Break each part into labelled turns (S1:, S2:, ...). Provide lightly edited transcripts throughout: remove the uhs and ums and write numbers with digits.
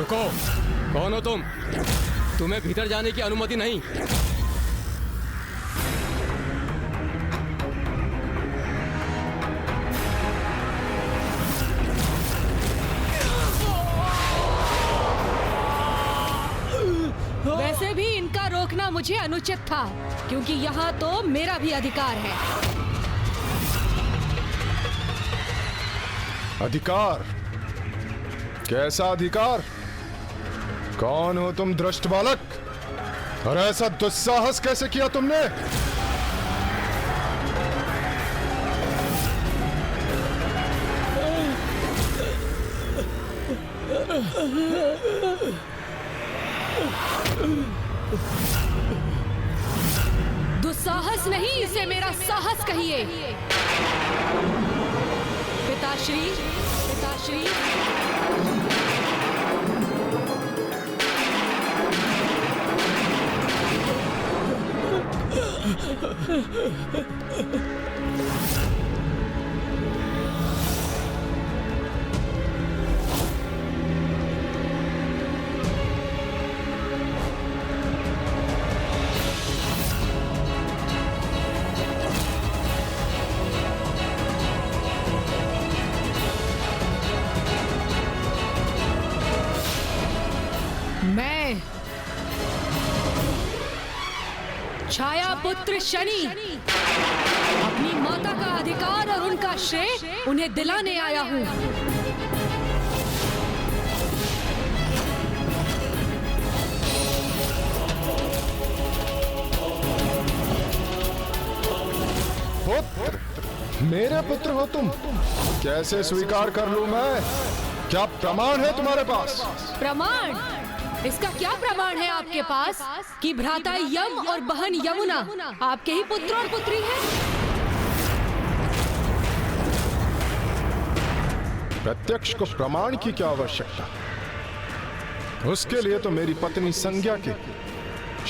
S1: रुको, कौन हो तुम? तुम्हें भीतर जाने की अनुमति नहीं।
S2: वैसे भी इनका रोकना मुझे अनुचित था, क्योंकि यहाँ तो मेरा भी अधिकार है।
S3: अधिकार? कैसा अधिकार? कौन हो तुम दुष्ट बालक? और ऐसा दुस्साहस कैसे किया तुमने?
S2: दुस्साहस नहीं, इसे मेरा साहस कहिए। पिताश्री, पिताश्री। मैं छाया पुत्र शनि अपनी माता का अधिकार और उनका श्रेय उन्हें दिलाने आया हूं।
S3: पुत्र? मेरे पुत्र हो तुम? कैसे स्वीकार कर लूं मैं? क्या प्रमाण है तुम्हारे पास?
S2: प्रमाण? इसका क्या प्रमाण है आपके पास कि भ्राता यम और बहन यमुना आपके ही पुत्र और पुत्री हैं?
S3: प्रत्यक्ष को प्रमाण की क्या आवश्यकता? उसके लिए तो मेरी पत्नी संज्ञा के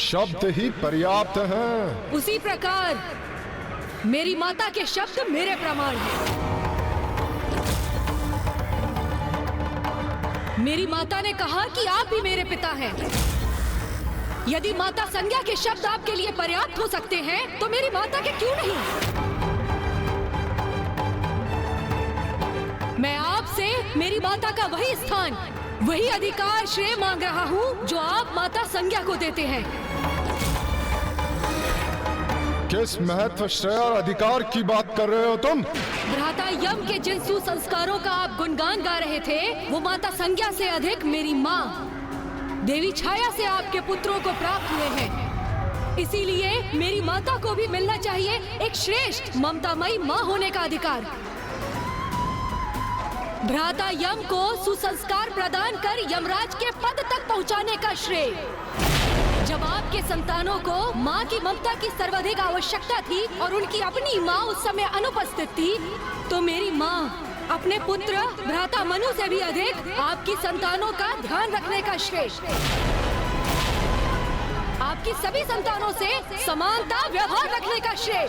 S3: शब्द ही पर्याप्त हैं।
S2: उसी प्रकार मेरी माता के शब्द मेरे प्रमाण हैं। मेरी माता ने कहा कि आप भी मेरे पिता हैं। यदि माता संज्ञा के शब्द आपके लिए पर्याप्त हो सकते हैं, तो मेरी माता के क्यों नहीं? मैं आपसे मेरी माता का वही स्थान, वही अधिकार, श्रेय मांग रहा हूँ जो आप माता संज्ञा को देते हैं।
S3: किस महत्व, श्रेय और अधिकार की बात कर रहे हो तुम?
S2: भ्राता यम के जिन सुसंस्कारों का आप गुणगान गा रहे थे, वो माता संज्ञा से अधिक मेरी माँ देवी छाया से आपके पुत्रों को प्राप्त हुए हैं। इसीलिए मेरी माता को भी मिलना चाहिए एक श्रेष्ठ ममतामयी माँ होने का अधिकार। भ्राता यम को सुसंस्कार प्रदान कर यमराज के पद तक पहुँचाने का श्रेय। जब आपके संतानों को माँ की ममता की सर्वाधिक आवश्यकता थी और उनकी अपनी माँ उस समय अनुपस्थित थी, तो मेरी माँ अपने पुत्र भ्राता मनु से भी अधिक आपकी संतानों का ध्यान रखने का श्रेय, आपकी सभी संतानों से समानता व्यवहार रखने का श्रेय,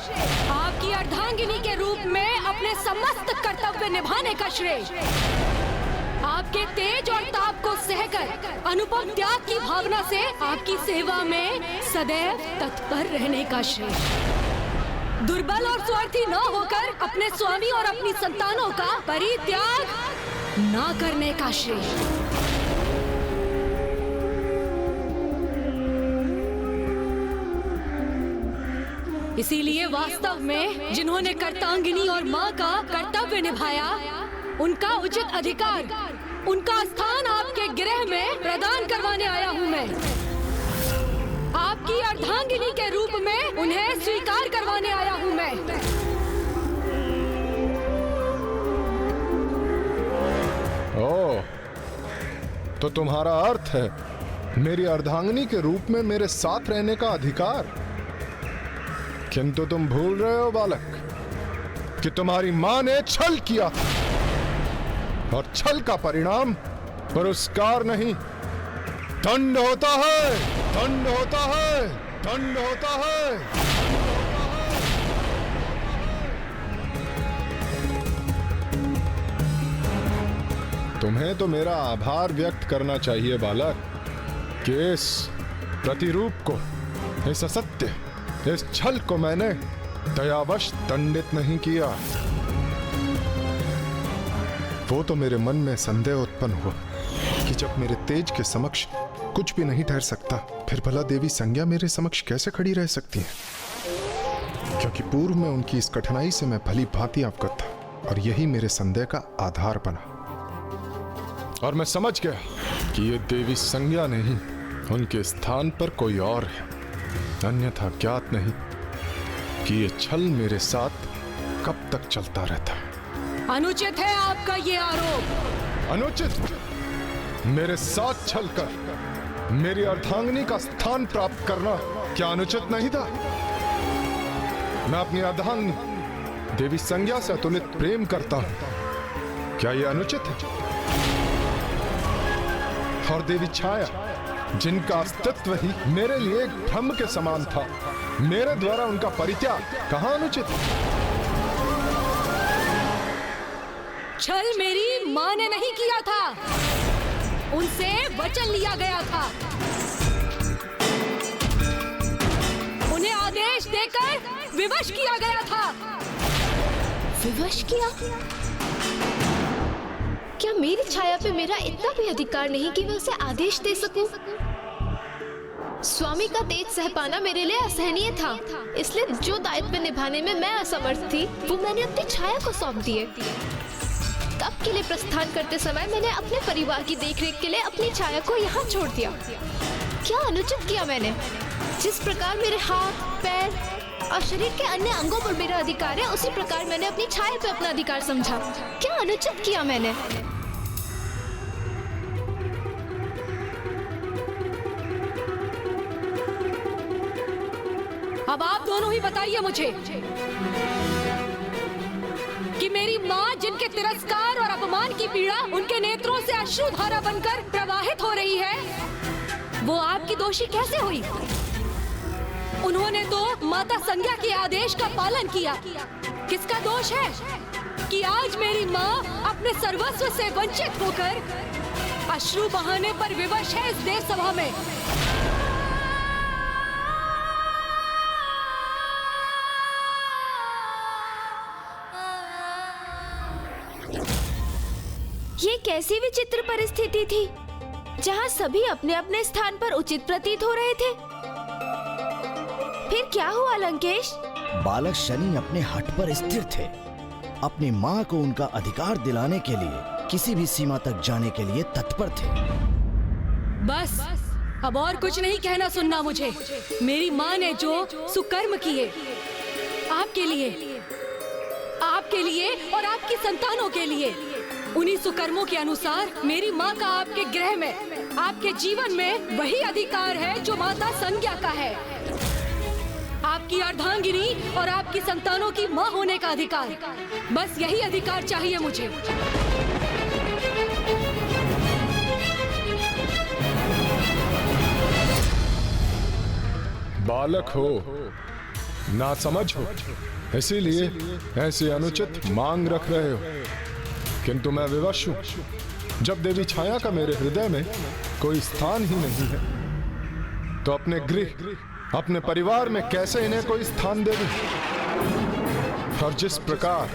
S2: आपकी अर्धांगिनी के रूप में अपने समस्त कर्तव्य निभाने का श्रेय, आपके तेज और ताप को सहकर अनुपम त्याग की भावना से आपकी सेवा में सदैव तत्पर रहने का श्रेय, दुर्बल और स्वार्थी न होकर अपने स्वामी और अपनी संतानों का परित्याग न करने का श्रेय। इसीलिए वास्तव में जिन्होंने कर्तांगिनी और माँ का कर्तव्य निभाया, उनका उचित अधिकार, उनका स्थान आपके गृह में प्रदान करवाने आया हूँ मैं। आपकी अर्धांगिनी के रूप में उन्हें स्वीकार करवाने आया हूँ मैं।
S3: ओह, तो तुम्हारा अर्थ है मेरी अर्धांगिनी के रूप में मेरे साथ रहने का अधिकार। किंतु तुम भूल रहे हो बालक कि तुम्हारी मां ने छल किया, और छल का परिणाम पुरस्कार नहीं, दंड होता है, दंड होता है, दंड होता है। तुम्हें तो मेरा आभार व्यक्त करना चाहिए बालक कि इस प्रतिरूप को, इस असत्य, इस छल को मैंने दयावश दंडित नहीं किया। वो तो मेरे मन में संदेह उत्पन्न हुआ कि जब मेरे तेज के समक्ष कुछ भी नहीं ठहर सकता, फिर भला देवी संज्ञा मेरे समक्ष कैसे खड़ी रह सकती है? क्योंकि पूर्व में उनकी इस कठिनाई से मैं भली भांति अवगत था और यही मेरे संदेह का आधार बना। और मैं समझ गया कि ये देवी संज्ञा नहीं, उनके स्थान पर कोई और है। अन्यथा ज्ञात नहीं कि ये छल मेरे साथ कब तक चलता रहता है।
S2: अनुचित है आपका ये आरोप।
S3: अनुचित? मेरे साथ छल कर मेरी अर्धांगिनी का स्थान प्राप्त करना क्या अनुचित नहीं था? मैं अपनी अर्धांगिनी देवी संज्ञा से अतुलित प्रेम करता हूं, क्या यह अनुचित है? और देवी छाया, जिनका अस्तित्व ही मेरे लिए एक भ्रम के समान था, मेरे द्वारा उनका परित्याग कहां अनुचित?
S2: छल मेरी मां ने नहीं किया था, उनसे वचन लिया गया था। उन्हें आदेश देकर विवश किया गया था।
S4: विवश किया? क्या मेरी छाया पे मेरा इतना भी अधिकार नहीं कि मैं उसे आदेश दे सकूं? स्वामी का तेज सह पाना मेरे लिए असहनीय था, इसलिए जो दायित्व निभाने में मैं असमर्थ थी वो मैंने अपनी छाया को सौंप दिए। तब के लिए प्रस्थान करते समय मैंने अपने परिवार की देखरेख के लिए अपनी छाया को यहाँ छोड़ दिया। क्या अनुचित किया मैंने? जिस प्रकार मेरे हाथ, पैर और शरीर के अन्य अंगों पर मेरा अधिकार है, उसी प्रकार मैंने अपनी छाया पे अपना अधिकार समझा। क्या अनुचित किया मैंने?
S2: अब आप दोनों ही बताइए मुझे कि मेरी माँ, जिनके तिरस्कार और अपमान की पीड़ा उनके नेत्रों से अश्रुधारा बनकर प्रवाहित हो रही है, वो आपकी दोषी कैसे हुई? उन्होंने तो माता संज्ञा के आदेश का पालन किया। किसका दोष है कि आज मेरी माँ अपने सर्वस्व से वंचित होकर अश्रु बहाने पर विवश है इस देव सभा में?
S4: ये कैसी विचित्र परिस्थिति थी जहाँ सभी अपने अपने स्थान पर उचित प्रतीत हो रहे थे। फिर क्या हुआ लंकेश?
S5: बालक शनि अपने हठ पर स्थिर थे। अपनी माँ को उनका अधिकार दिलाने के लिए किसी भी सीमा तक जाने के लिए तत्पर थे।
S2: बस अब और कुछ नहीं कहना सुनना मुझे। मेरी माँ ने जो सुकर्म किए आपके लिए और आपकी संतानों के लिए, उन्हीं सुकर्मों के अनुसार मेरी माँ का आपके गृह में, आपके जीवन में वही अधिकार है जो माता संज्ञा का है। आपकी अर्धांगिनी और आपकी संतानों की माँ होने का अधिकार। बस यही अधिकार चाहिए मुझे।
S3: बालक हो, नासमझ हो, इसीलिए ऐसी अनुचित मांग रख रहे हो। किंतु मैं विवश हूं। जब देवी छाया का मेरे हृदय में कोई स्थान ही नहीं है, तो अपने गृह, अपने परिवार में कैसे इन्हें कोई स्थान दे दूं? और जिस प्रकार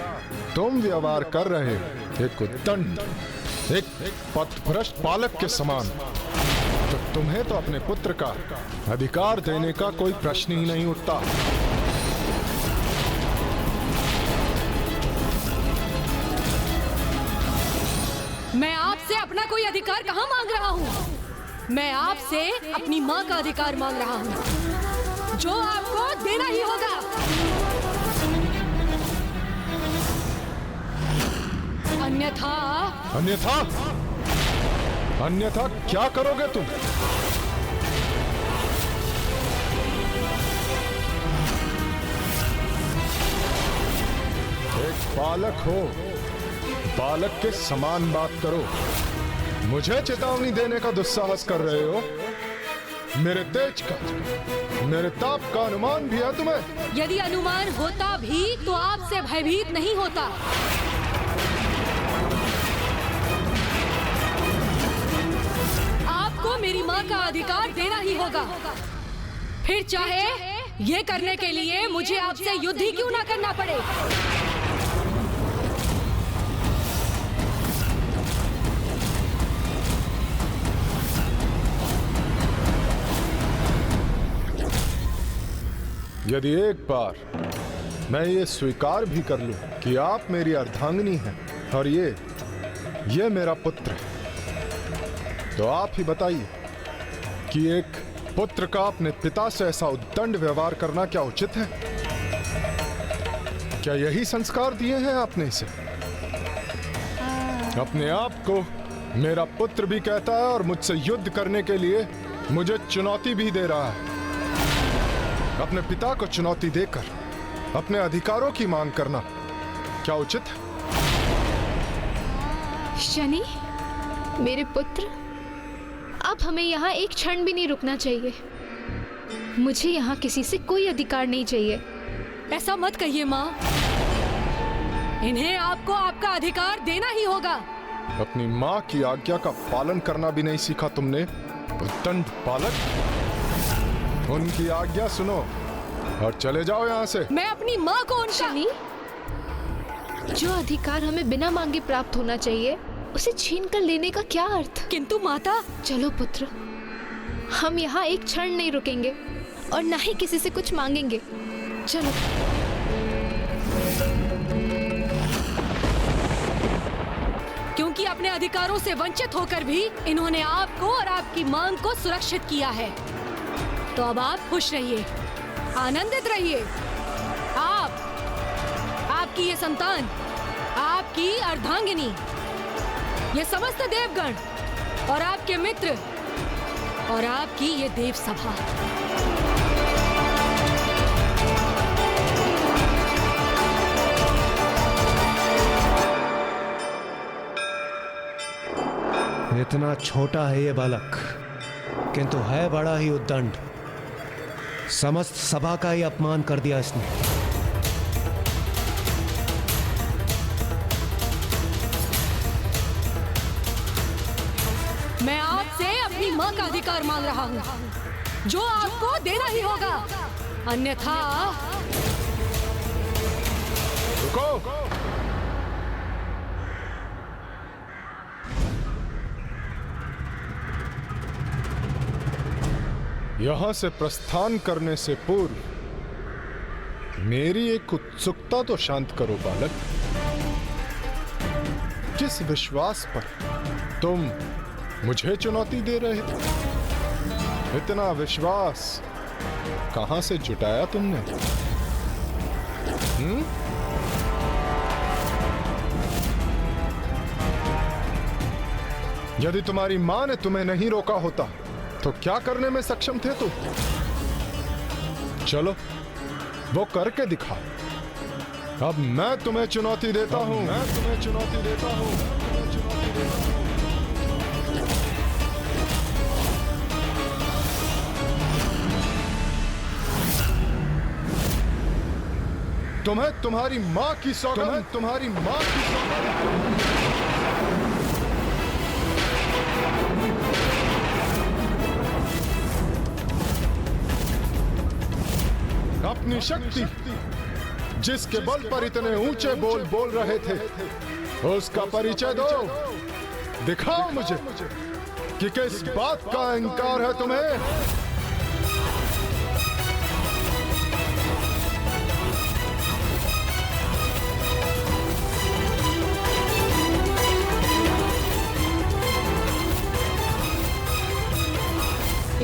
S3: तुम व्यवहार कर रहे हो, एक उद्दंड, एक पथभ्रष्ट बालक के समान, तो तुम्हें तो अपने पुत्र का अधिकार देने का कोई प्रश्न ही नहीं उठता।
S2: मैं आपसे अपना कोई अधिकार कहाँ मांग रहा हूँ? मैं आपसे अपनी माँ का अधिकार मांग रहा हूँ, जो आपको देना ही होगा।
S3: अन्यथा क्या करोगे तुम? एक बालक हो, बालक के समान बात करो। मुझे चेतावनी देने का दुस्साहस कर रहे हो? मेरे तेज का, मेरे ताप का अनुमान भी है तुम्हें?
S2: यदि अनुमान होता भी तो आपसे भयभीत नहीं होता। का अधिकार देना ही होगा, फिर चाहे ये करने के लिए मुझे आपसे युद्ध ही क्यों ना करना पड़े।
S3: यदि एक बार मैं ये स्वीकार भी कर लूं कि आप मेरी अर्धांगिनी हैं और ये मेरा पुत्र है, तो आप ही बताइए कि एक पुत्र का अपने पिता से ऐसा उद्दंड व्यवहार करना क्या उचित है? क्या यही संस्कार दिए हैं आपने इसे? अपने आप को मेरा पुत्र भी कहता है और मुझसे युद्ध करने के लिए मुझे चुनौती भी दे रहा है। अपने पिता को चुनौती देकर अपने अधिकारों की मांग करना क्या उचित है?
S4: शनि, मेरे पुत्र, अब हमें यहाँ एक क्षण भी नहीं रुकना चाहिए। मुझे यहाँ किसी से कोई अधिकार नहीं चाहिए।
S2: ऐसा मत कहिए माँ, इन्हें आपको आपका अधिकार देना ही होगा।
S3: अपनी माँ की आज्ञा का पालन करना भी नहीं सीखा तुमने, उद्दंड बालक। उनकी आज्ञा सुनो और चले जाओ यहाँ से।
S2: मैं अपनी माँ को उनका
S4: शनि, जो अधिकार हमें बिना मांगे प्राप्त होना चाहिए, उसे छीन कर लेने का क्या अर्थ?
S2: किंतु माता।
S4: चलो पुत्र, हम यहाँ एक क्षण नहीं रुकेंगे और ना ही किसी से कुछ मांगेंगे। चलो।
S2: क्योंकि अपने अधिकारों से वंचित होकर भी इन्होंने आपको और आपकी मांग को सुरक्षित किया है, तो अब आप खुश रहिए, आनंदित रहिए। आपकी ये संतान, आपकी अर्धांगिनी, ये समस्त देवगण और आपके मित्र और आपकी ये देव सभा।
S6: इतना छोटा है ये बालक, किंतु है बड़ा ही उद्दंड। समस्त सभा का ही अपमान कर दिया इसने।
S2: मैं आपसे अपनी माँ का अधिकार मांग रहा हूँ, जो आपको देना ही होगा, अन्यथा।
S3: रुको। यहां से प्रस्थान करने से पूर्व मेरी एक उत्सुकता तो शांत करो बालक। किस विश्वास पर तुम मुझे चुनौती दे रहे थे? इतना विश्वास कहां से जुटाया तुमने? यदि तुम्हारी मां ने तुम्हें नहीं रोका होता तो क्या करने में सक्षम थे तुम? चलो वो करके दिखा। अब मैं तुम्हें चुनौती देता हूं। तुम्हें तुम्हारी मां की सौगंध। अपनी शक्ति, जिसके बल पर इतने ऊंचे बोल रहे थे, उसका परिचय दो। दिखाओ मुझे कि किस बात का अहंकार है तुम्हें।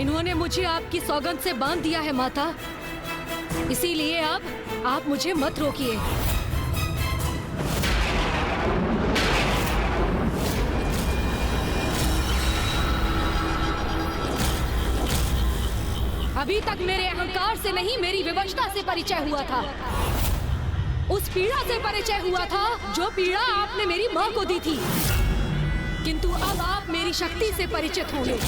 S2: इन्होंने मुझे आपकी सौगंध से बांध दिया है माता, इसीलिए अब आप मुझे मत रोकिए। अभी तक मेरे अहंकार से नहीं, मेरी विवशता से परिचय हुआ था। उस पीड़ा से परिचय हुआ था जो पीड़ा आपने मेरी मां को दी थी। किंतु अब आप मेरी शक्ति से परिचित होंगे।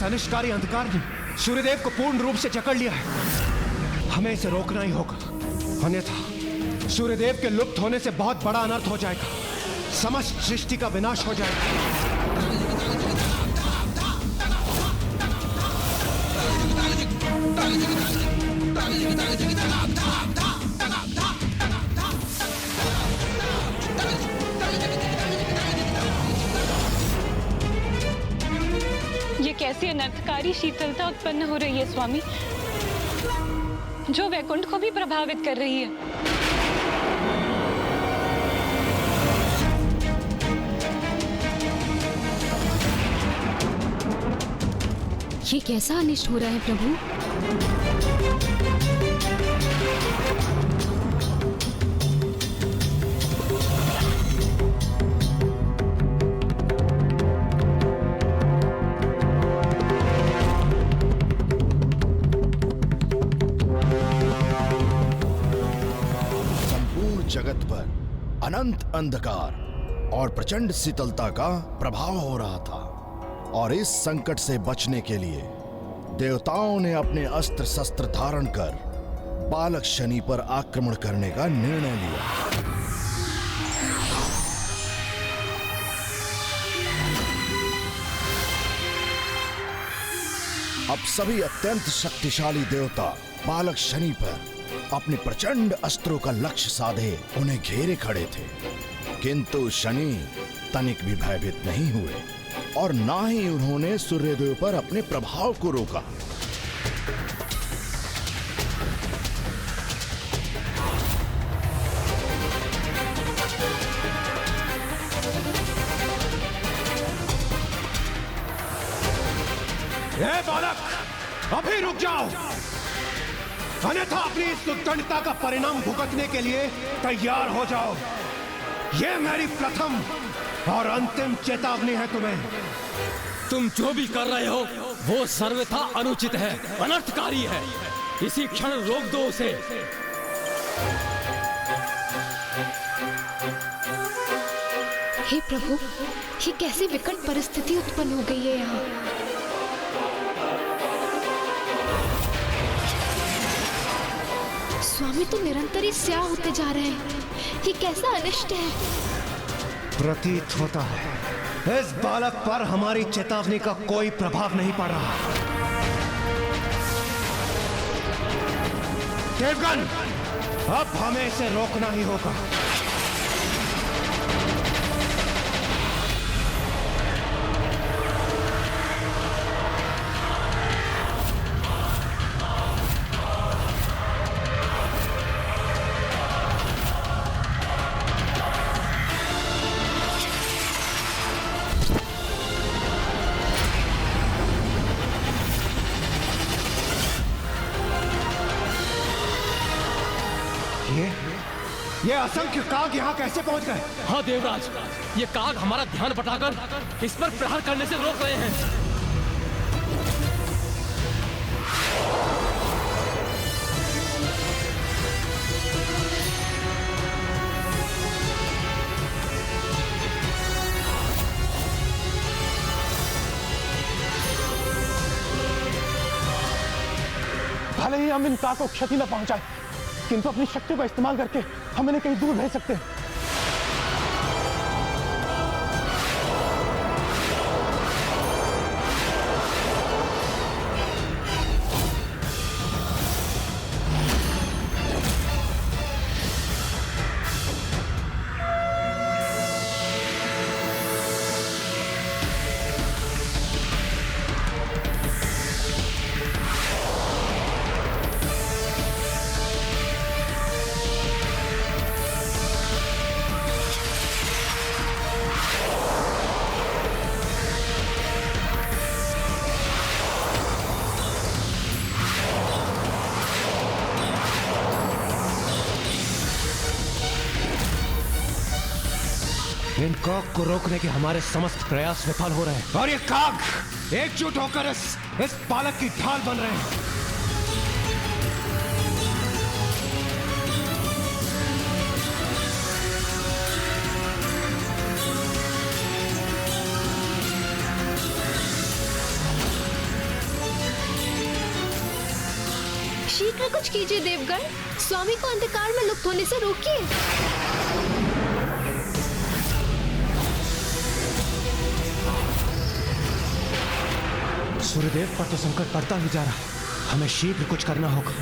S6: अनिष्टकारी अंधकार ने सूर्यदेव को पूर्ण रूप से जकड़ लिया है। हमें इसे रोकना ही होगा, अन्यथा सूर्यदेव के लुप्त होने से बहुत बड़ा अनर्थ हो जाएगा। समस्त सृष्टि का विनाश हो जाएगा।
S7: ये कैसी अनर्थकारी शीतलता उत्पन्न हो रही है स्वामी, जो वैकुंठ को भी प्रभावित कर रही है।
S2: ये कैसा अनिष्ट हो रहा है प्रभु?
S5: जगत पर अनंत अंधकार और प्रचंड शीतलता का प्रभाव हो रहा था, और इस संकट से बचने के लिए देवताओं ने अपने अस्त्र शस्त्र धारण कर बालक शनि पर आक्रमण करने का निर्णय लिया। अब सभी अत्यंत शक्तिशाली देवता बालक शनि पर अपने प्रचंड अस्त्रों का लक्ष्य साधे उन्हें घेरे खड़े थे, किंतु शनि तनिक भी भयभीत नहीं हुए और ना ही उन्होंने सूर्यदेव पर अपने प्रभाव को रोका।
S6: ए बालक, अभी रुक जाओ, अन्यथा अपनी इस उद्दंडता का परिणाम भुगतने के लिए तैयार हो जाओ। ये मेरी प्रथम और अंतिम चेतावनी है तुम्हें।
S1: तुम जो भी कर रहे हो वो सर्वथा अनुचित है, अनर्थकारी है। इसी क्षण रोक दो उसे।
S4: हे प्रभु, ये कैसी विकट परिस्थिति उत्पन्न हो गई है यहाँ। स्वामी तो निरंतर ही स्याह होते जा रहे हैं। ये कैसा अनिष्ट है।
S6: प्रतीत होता है इस बालक पर हमारी चेतावनी का कोई प्रभाव नहीं पड़ रहा। देवगण, अब हमें इसे रोकना ही होगा। ये असंख्य काग यहाँ कैसे पहुंच गए?
S1: हाँ देवराज, ये काग हमारा ध्यान बटाकर इस पर प्रहार करने से रोक रहे हैं।
S8: भले ही हम इन काग को क्षति न पहुंचाए, किंतु अपनी शक्ति का इस्तेमाल करके हम इन्हें कहीं दूर भेज सकते हैं।
S6: इन काग को रोकने के हमारे समस्त प्रयास विफल हो रहे हैं, और ये काग एकजुट होकर इस बालक की ढाल बन रहे हैं।
S4: जरा कुछ कीजिए देवगण, स्वामी को अंधकार में लुप्त होने से रोकिए।
S6: सूर्यदेव पर तो संकट पड़ता ही जा रहा, हमें शीघ्र कुछ करना होगा।